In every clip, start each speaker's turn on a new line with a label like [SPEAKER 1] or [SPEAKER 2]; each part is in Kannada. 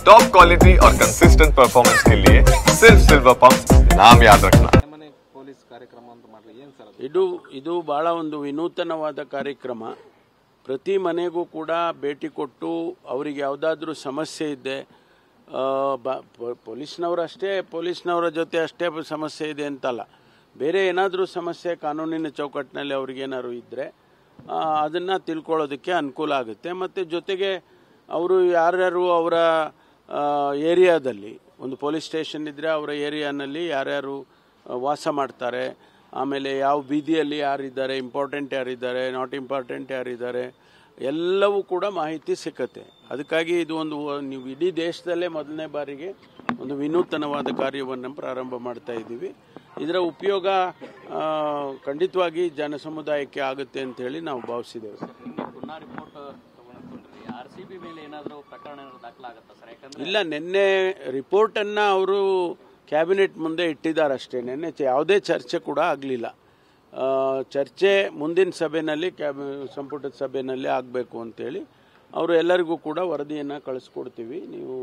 [SPEAKER 1] टॉप क्वालिटी और कंसिस्टेंट परफॉर्मेंस के लिए सिर्फ सिल्वर पंप नाम याद रखना।
[SPEAKER 2] ಇದು ಬಹಳ ಒಂದು ವಿನೂತನವಾದ ಕಾರ್ಯಕ್ರಮ. ಪ್ರತಿ ಮನೆಗೂ ಕೂಡ ಭೇಟಿ ಕೊಟ್ಟು ಅವರಿಗೆ ಯಾವುದಾದ್ರೂ ಸಮಸ್ಯೆ ಇದೆ, ಪೊಲೀಸ್ನವರ ಜೊತೆ ಅಷ್ಟೇ ಸಮಸ್ಯೆ ಇದೆ ಅಂತಲ್ಲ, ಬೇರೆ ಏನಾದರೂ ಸಮಸ್ಯೆ ಕಾನೂನಿನ ಚೌಕಟ್ಟಿನಲ್ಲಿ ಅವ್ರಿಗೇನಾದ್ರು ಇದ್ದರೆ ಅದನ್ನು ತಿಳ್ಕೊಳ್ಳೋದಕ್ಕೆ ಅನುಕೂಲ ಆಗುತ್ತೆ. ಮತ್ತು ಜೊತೆಗೆ ಅವರು ಯಾರ್ಯಾರು ಅವರ ಏರಿಯಾದಲ್ಲಿ ಒಂದು ಪೊಲೀಸ್ ಸ್ಟೇಷನ್ ಇದ್ದರೆ ಅವರ ಏರಿಯಾನಲ್ಲಿ ಯಾರ್ಯಾರು ವಾಸ ಮಾಡ್ತಾರೆ, ಆಮೇಲೆ ಯಾವ ಬೀದಿಯಲ್ಲಿ ಯಾರಿದ್ದಾರೆ, ಇಂಪಾರ್ಟೆಂಟ್ ಯಾರಿದ್ದಾರೆ, ನಾಟ್ ಇಂಪಾರ್ಟೆಂಟ್ ಯಾರಿದ್ದಾರೆ, ಎಲ್ಲವೂ ಕೂಡ ಮಾಹಿತಿ ಸಿಕ್ಕತ್ತೆ. ಅದಕ್ಕಾಗಿ ಇದು ನೀವು ಇಡೀ ದೇಶದಲ್ಲೇ ಮೊದಲನೇ ಬಾರಿಗೆ ಒಂದು ವಿನೂತನವಾದ ಕಾರ್ಯವನ್ನು ಪ್ರಾರಂಭ ಮಾಡ್ತಾ ಇದ್ದೀವಿ. ಇದರ ಉಪಯೋಗ ಖಂಡಿತವಾಗಿ ಜನ ಸಮುದಾಯಕ್ಕೆ ಆಗುತ್ತೆ ಅಂತ ಹೇಳಿ ನಾವು ಭಾವಿಸಿದ್ದೇವೆ. ಇಲ್ಲ, ನಿನ್ನೆ ರಿಪೋರ್ಟನ್ನು ಅವರು ಕ್ಯಾಬಿನೆಟ್ ಮುಂದೆ ಇಟ್ಟಿದ್ದಾರೆ ಅಷ್ಟೇ. ನಿನ್ನೆ ಯಾವುದೇ ಚರ್ಚೆ ಕೂಡ ಆಗಲಿಲ್ಲ. ಚರ್ಚೆ ಮುಂದಿನ ಸಭೆಯಲ್ಲಿ ಸಂಪುಟದ ಸಭೆಯಲ್ಲಿ ಆಗಬೇಕು ಅಂತೇಳಿ ಅವರು ಎಲ್ಲರಿಗೂ ಕೂಡ ವರದಿಯನ್ನು ಕಳಿಸ್ಕೊಡ್ತೀವಿ, ನೀವು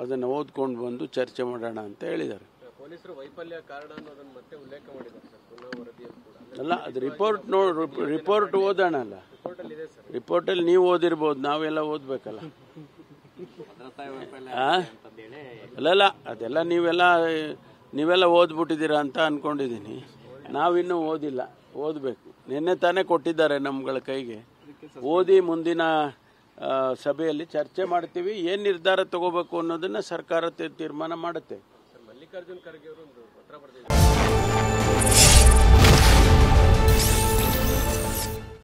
[SPEAKER 2] ಅದನ್ನು ಓದ್ಕೊಂಡು ಬಂದು ಚರ್ಚೆ ಮಾಡೋಣ ಅಂತ ಹೇಳಿದ್ದಾರೆ.
[SPEAKER 3] ಪೊಲೀಸರು ವೈಫಲ್ಯ ಕಾರಣ ಅನ್ನೋದನ್ನು ಮತ್ತೆ ಉಲ್ಲೇಖ ಮಾಡಿದ್ದಾರೆ ಸರ್ ವರದಿಯಲ್ಲಿ ಕೂಡ.
[SPEAKER 2] ಅಲ್ಲ, ಅದು ರಿಪೋರ್ಟ್ ಓದೋಣ ಅಲ್ಲ, ರಿಪೋರ್ಟಲ್ಲಿ ನೀವು ಓದಿರ್ಬೋದು, ನಾವೆಲ್ಲ ಓದಬೇಕಲ್ಲ. ಅಲ್ಲಲ್ಲ, ಅದೆಲ್ಲ ನೀವೆಲ್ಲ ಓದ್ಬಿಟ್ಟಿದ್ದೀರಾ ಅಂತ ಅಂದ್ಕೊಂಡಿದ್ದೀನಿ. ನಾವಿನ್ನೂ ಓದಿಲ್ಲ, ಓದಬೇಕು. ನಿನ್ನೆ ತಾನೇ ಕೊಟ್ಟಿದ್ದಾರೆ ನಮ್ಗಳ ಕೈಗೆ, ಓದಿ ಮುಂದಿನ ಸಭೆಯಲ್ಲಿ ಚರ್ಚೆ ಮಾಡ್ತೀವಿ. ಏನು ನಿರ್ಧಾರ ತಗೋಬೇಕು ಅನ್ನೋದನ್ನು ಸರ್ಕಾರ ತೀರ್ಮಾನ ಮಾಡುತ್ತೆ.
[SPEAKER 3] ಮಲ್ಲಿಕಾರ್ಜುನ್ ಖರ್ಗೆ ಅವರು ಒಂದು ಪತ್ರ ಬರೆದಿದ್ದಾರೆ.